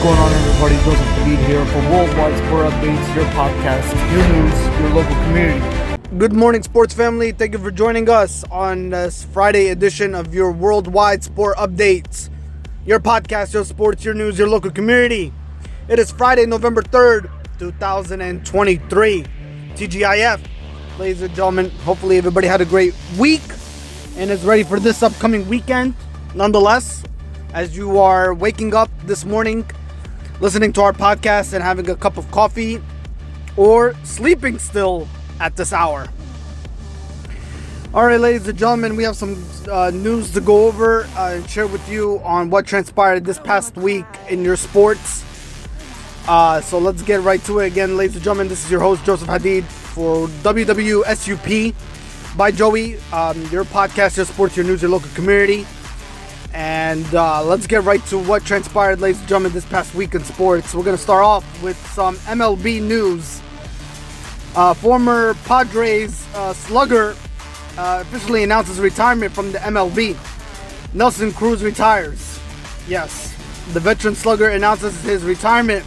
going on, everybody? Joseph Hadid here for Worldwide Sport Updates, your podcast, your news, your local community. Good morning, sports family. Thank you for joining us on this Friday edition of your Worldwide Sport Updates, your podcast, your sports, your news, your local community. It is Friday, November 3rd, 2023. TGIF. Ladies and gentlemen, hopefully everybody had a great week and is ready for this upcoming weekend. Nonetheless, as you are waking up this morning, listening to our podcast and having a cup of coffee, or sleeping still at this hour. All right, ladies and gentlemen, we have some news to go over and share with you on what transpired this past week in your sports. So let's get right to it. Again, ladies and gentlemen, this is your host, Joseph Hadid, for WWSUP by Joey, your podcast, your sports, your news, your local community. And let's get right to what transpired, ladies and gentlemen, this past week in sports. We're going to start off with some MLB news. Former Padres Slugger officially announces retirement from the MLB. Nelson Cruz retires. Yes, the veteran Slugger announces his retirement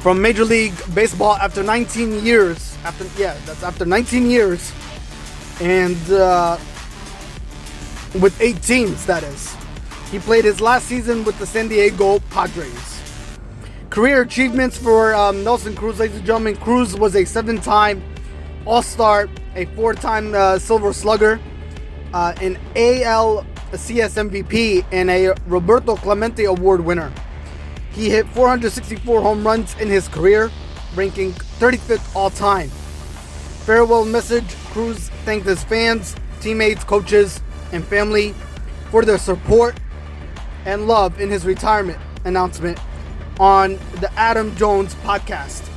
from Major League Baseball after 19 years. After 19 years. And with 8 teams, that is. He played his last season with the San Diego Padres. Career achievements for Nelson Cruz, ladies and gentlemen. Cruz was a 7-time All-Star, a 4-time Silver Slugger, an ALCS MVP, and a Roberto Clemente Award winner. He hit 464 home runs in his career, ranking 35th all-time. Farewell message: Cruz thanked his fans, teammates, coaches, and family for their support and love in his retirement announcement on the Adam Jones podcast.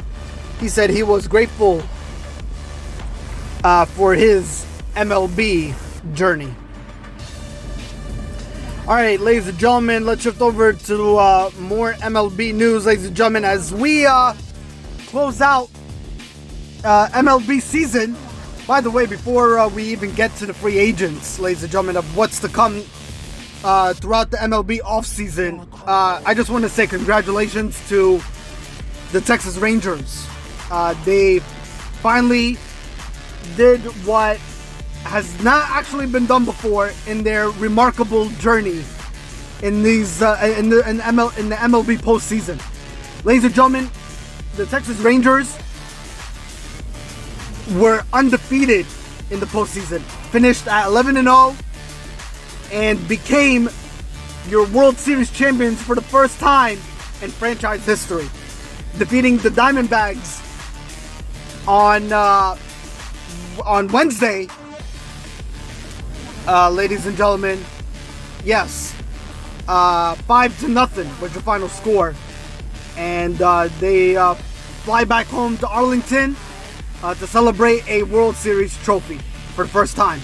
He said he was grateful for his MLB journey. All right, ladies and gentlemen, let's shift over to more MLB news, ladies and gentlemen, as we close out MLB season. By the way, before we even get to the free agents, ladies and gentlemen, of what's to come throughout the MLB offseason, I just want to say congratulations to the Texas Rangers. They finally did what has not actually been done before in their remarkable journey in these in the MLB postseason. Ladies and gentlemen, the Texas Rangers were undefeated in the postseason, finished at 11-0, and became your World Series champions for the first time in franchise history, defeating the Diamondbacks on Wednesday. Ladies and gentlemen, yes, 5-0 was the final score, and they fly back home to Arlington to celebrate a World Series trophy for the first time.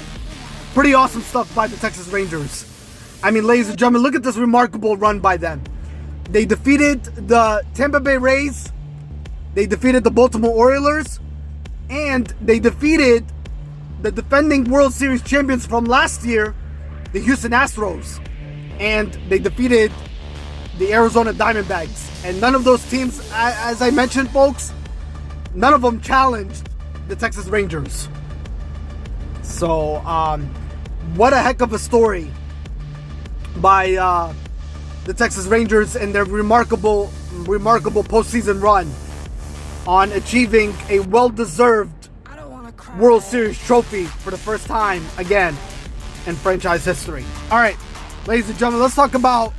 Pretty awesome stuff by the Texas Rangers. I mean, ladies and gentlemen, look at this remarkable run by them. They defeated the Tampa Bay Rays, they defeated the Baltimore Orioles, and they defeated the defending World Series champions from last year, the Houston Astros, and they defeated the Arizona Diamondbacks. And none of those teams, as I mentioned, folks, none of them challenged the Texas Rangers. So, what a heck of a story by the Texas Rangers and their remarkable postseason run on achieving a well-deserved World Series trophy for the first time again in franchise history. All right, ladies and gentlemen, let's talk about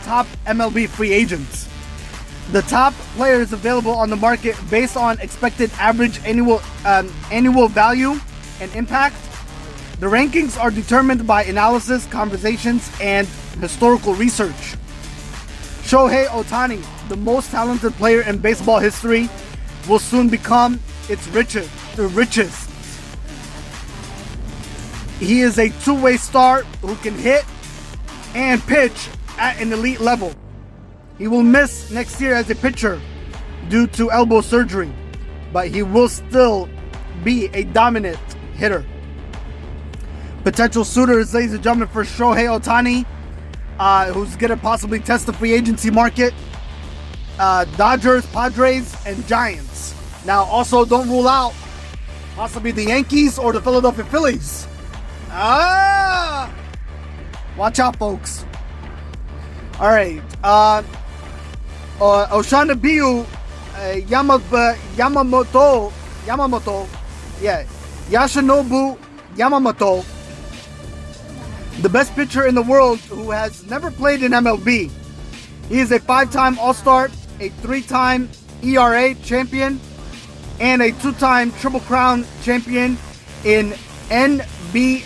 top MLB free agents. The top players available on the market based on expected average annual value and impact. The rankings are determined by analysis, conversations, and historical research. Shohei Ohtani, the most talented player in baseball history, will soon become the richest. He is a two-way star who can hit and pitch at an elite level. He will miss next year as a pitcher due to elbow surgery, but he will still be a dominant hitter. Potential suitors, ladies and gentlemen, for Shohei Ohtani: who's going to possibly test the free agency market. Dodgers, Padres, and Giants. Now, also don't rule out possibly the Yankees or the Philadelphia Phillies. Watch out, folks. All right. Oshanabiu Yashinobu Yamamoto, the best pitcher in the world who has never played in MLB. He is a 5-time All-Star, a 3-time ERA champion, and a 2-time Triple Crown champion in NPB.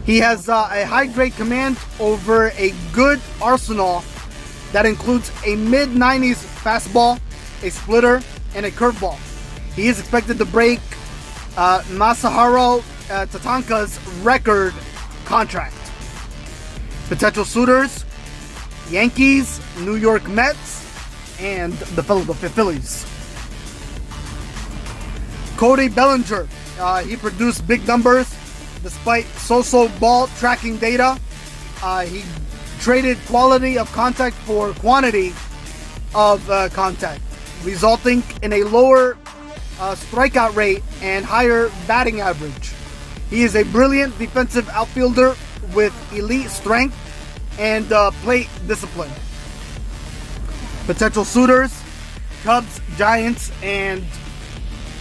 He has a high-grade command over a good arsenal that includes a mid-90s fastball, a splitter, and a curveball. He is expected to break Masahiro Tatanka's record contract. Potential suitors: Yankees, New York Mets, and the Philadelphia Phillies. Cody Bellinger, he produced big numbers despite so-so ball tracking data. He traded quality of contact for quantity of contact, resulting in a lower strikeout rate and higher batting average. He is a brilliant defensive outfielder with elite strength and plate discipline. Potential suitors: Cubs, Giants, and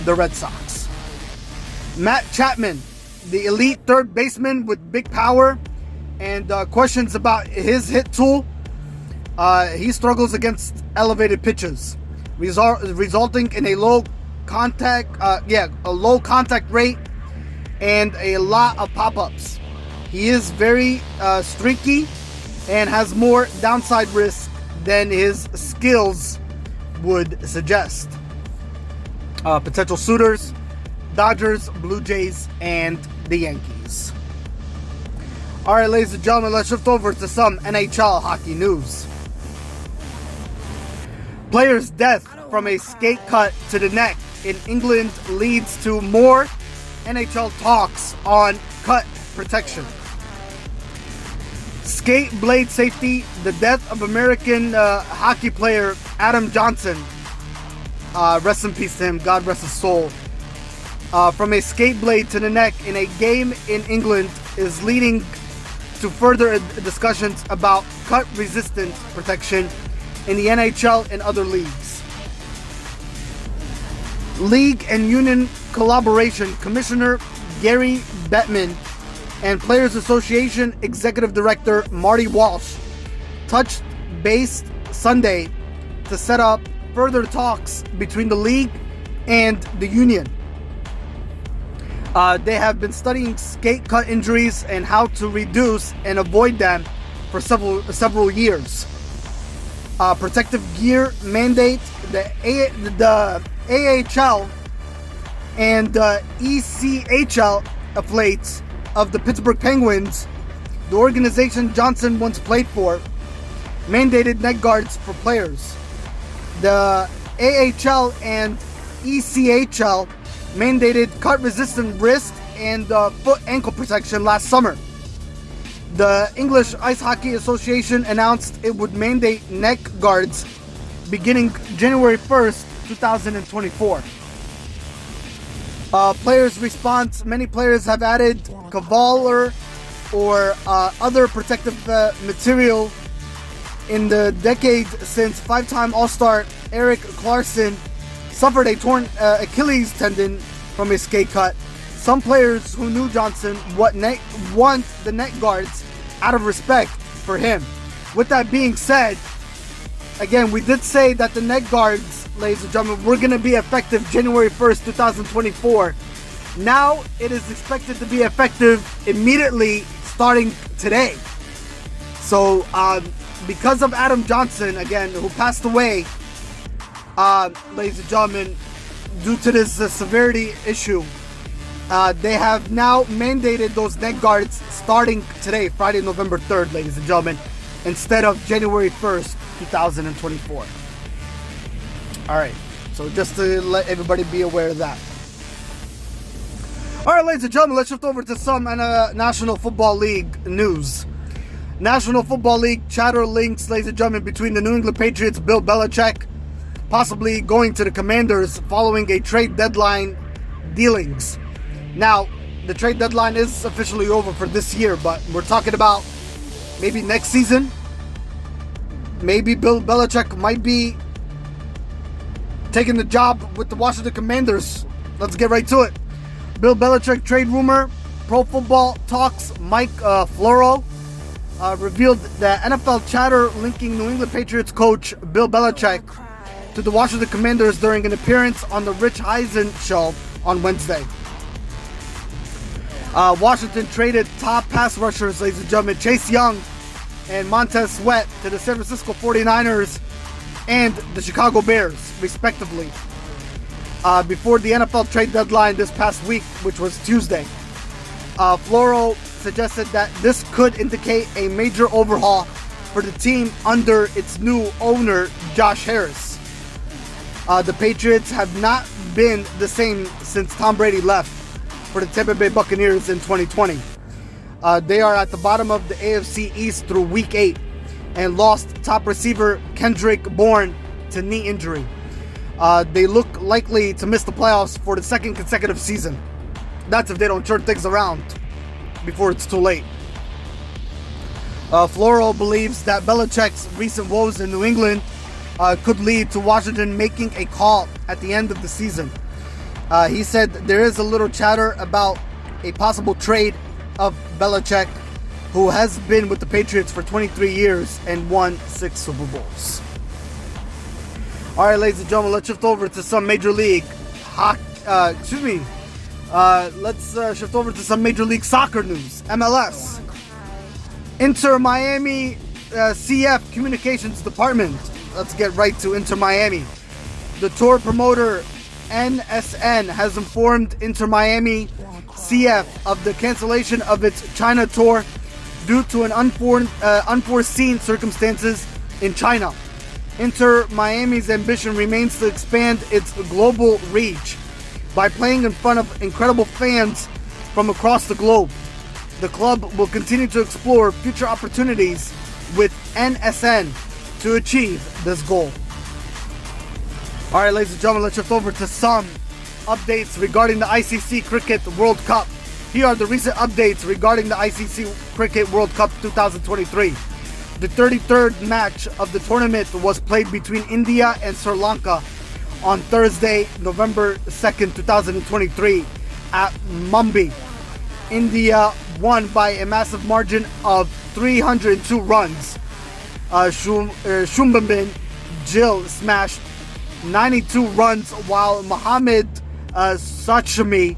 the Red Sox. Matt Chapman, the elite third baseman with big power and questions about his hit tool. He struggles against elevated pitches, resulting in a low contact rate and a lot of pop-ups. He is very streaky and has more downside risk than his skills would suggest. Potential suitors: Dodgers, Blue Jays, and the Yankees. All right, ladies and gentlemen, let's shift over to some NHL hockey news. Player's death from a skate cut to the neck in England leads to more NHL talks on cut protection. Skate blade safety: the death of American hockey player Adam Johnson. Rest in peace to him, God rest his soul. From a skate blade to the neck in a game in England is leading to further discussions about cut-resistant protection in the NHL and other leagues. League and union collaboration: Commissioner Gary Bettman and Players Association Executive Director Marty Walsh touched base Sunday to set up further talks between the league and the union. They have been studying skate cut injuries and how to reduce and avoid them for several years. Protective gear mandate: the AHL and the ECHL affiliates of the Pittsburgh Penguins, the organization Johnson once played for, mandated neck guards for players. The AHL and ECHL mandated cut-resistant wrist and foot ankle protection last summer. The English Ice Hockey Association announced it would mandate neck guards beginning January 1st, 2024. Players' response: many players have added Kevlar or other protective material in the decade since 5-time All-Star Erik Karlsson suffered a torn Achilles tendon from a skate cut. Some players who knew Johnson want the neck guards out of respect for him. With that being said, again, we did say that the neck guards, ladies and gentlemen, were going to be effective January 1st, 2024. Now it is expected to be effective immediately starting today. So, because of Adam Johnson, again, who passed away, ladies and gentlemen, due to this severity issue, they have now mandated those neck guards starting today, Friday, November 3rd, ladies and gentlemen, instead of January 1st, 2024. All right, so just to let everybody be aware of that. All right, ladies and gentlemen, let's shift over to some National Football League news. National Football League chatter links, ladies and gentlemen, between the New England Patriots, Bill Belichick, possibly going to the Commanders following a trade deadline dealings. Now, the trade deadline is officially over for this year, but we're talking about maybe next season. Maybe Bill Belichick might be taking the job with the Washington Commanders. Let's get right to it. Bill Belichick trade rumor. Pro Football Talks Mike Floro revealed that NFL chatter linking New England Patriots coach Bill Belichick to the Washington Commanders during an appearance on the Rich Eisen show on Wednesday. Washington traded top pass rushers, ladies and gentlemen, Chase Young and Montez Sweat to the San Francisco 49ers and the Chicago Bears, respectively, before the NFL trade deadline this past week, which was Tuesday. Floro suggested that this could indicate a major overhaul for the team under its new owner, Josh Harris. The Patriots have not been the same since Tom Brady left for the Tampa Bay Buccaneers in 2020. They are at the bottom of the AFC East through Week 8 and lost top receiver Kendrick Bourne to knee injury. They look likely to miss the playoffs for the second consecutive season. That's if they don't turn things around before it's too late. Floro believes that Belichick's recent woes in New England could lead to Washington making a call at the end of the season. He said there is a little chatter about a possible trade of Belichick, who has been with the Patriots for 23 years and won 6 Super Bowls. All right, ladies and gentlemen, let's shift over to some Major League let's shift over to some Major League Soccer news. MLS. Inter Miami CF Communications Department. Let's get right to Inter Miami. The tour promoter NSN has informed Inter Miami CF of the cancellation of its China tour due to an unforeseen circumstances in China. Inter Miami's ambition remains to expand its global reach by playing in front of incredible fans from across the globe. The club will continue to explore future opportunities with NSN to achieve this goal. All right, ladies and gentlemen, let's shift over to some updates regarding the ICC Cricket World Cup. Here are the recent updates regarding the ICC Cricket World Cup 2023. The 33rd match of the tournament was played between India and Sri Lanka on Thursday, November 2nd, 2023 at Mumbai. India won by a massive margin of 302 runs. Shumbhan Gill smashed 92 runs, while Mohammad Sachmi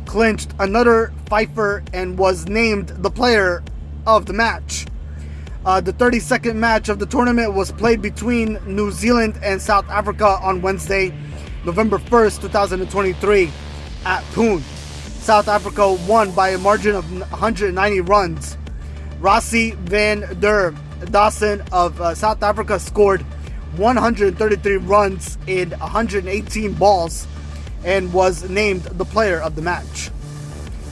clinched another fifer and was named the player of the match. The 32nd match of the tournament was played between New Zealand and South Africa on Wednesday, November 1st, 2023 at Pune. South Africa won by a margin of 190 runs. Rassie van der Dawson of South Africa scored 133 runs in 118 balls and was named the player of the match.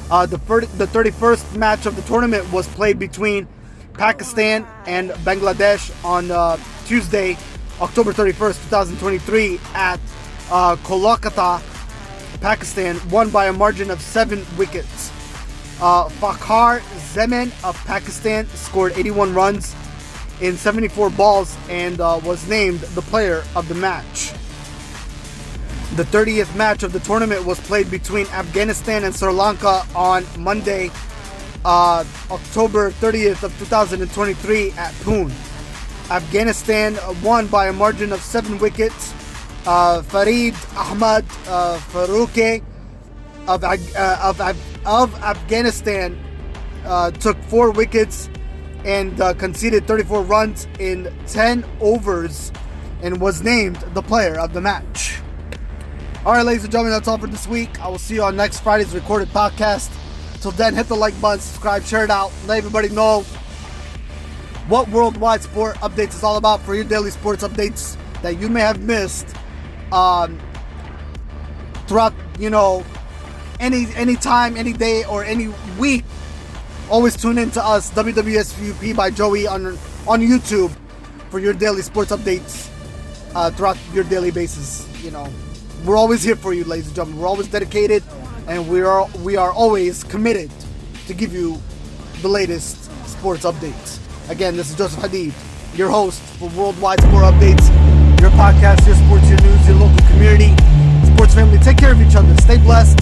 The 31st match of the tournament was played between Pakistan and Bangladesh on Tuesday, October 31st, 2023 at Kolkata, Pakistan, won by a margin of 7 wickets. Fakhar Zaman of Pakistan scored 81 runs in 74 balls and was named the player of the match. The 30th match of the tournament was played between Afghanistan and Sri Lanka on Monday, October 30th of 2023 at Pune. Afghanistan won by a margin of 7 wickets. Farid Ahmad Faruqi of Afghanistan took 4 wickets and conceded 34 runs in 10 overs and was named the player of the match. All right, ladies and gentlemen, that's all for this week. I will see you on next Friday's recorded podcast. Till then, hit the like button, subscribe, share it out, let everybody know what Worldwide Sport Updates is all about for your daily sports updates that you may have missed throughout, any time, any day, or any week, always tune in to us, WWSUP by Joey on YouTube, for your daily sports updates throughout your daily basis. You know, we're always here for you, ladies and gentlemen. We're always dedicated, and we are always committed to give you the latest sports updates. Again, this is Joseph Hadid, your host for Worldwide Sport Updates, your podcast, your sports, your news, your local community. Sports family, take care of each other. Stay blessed.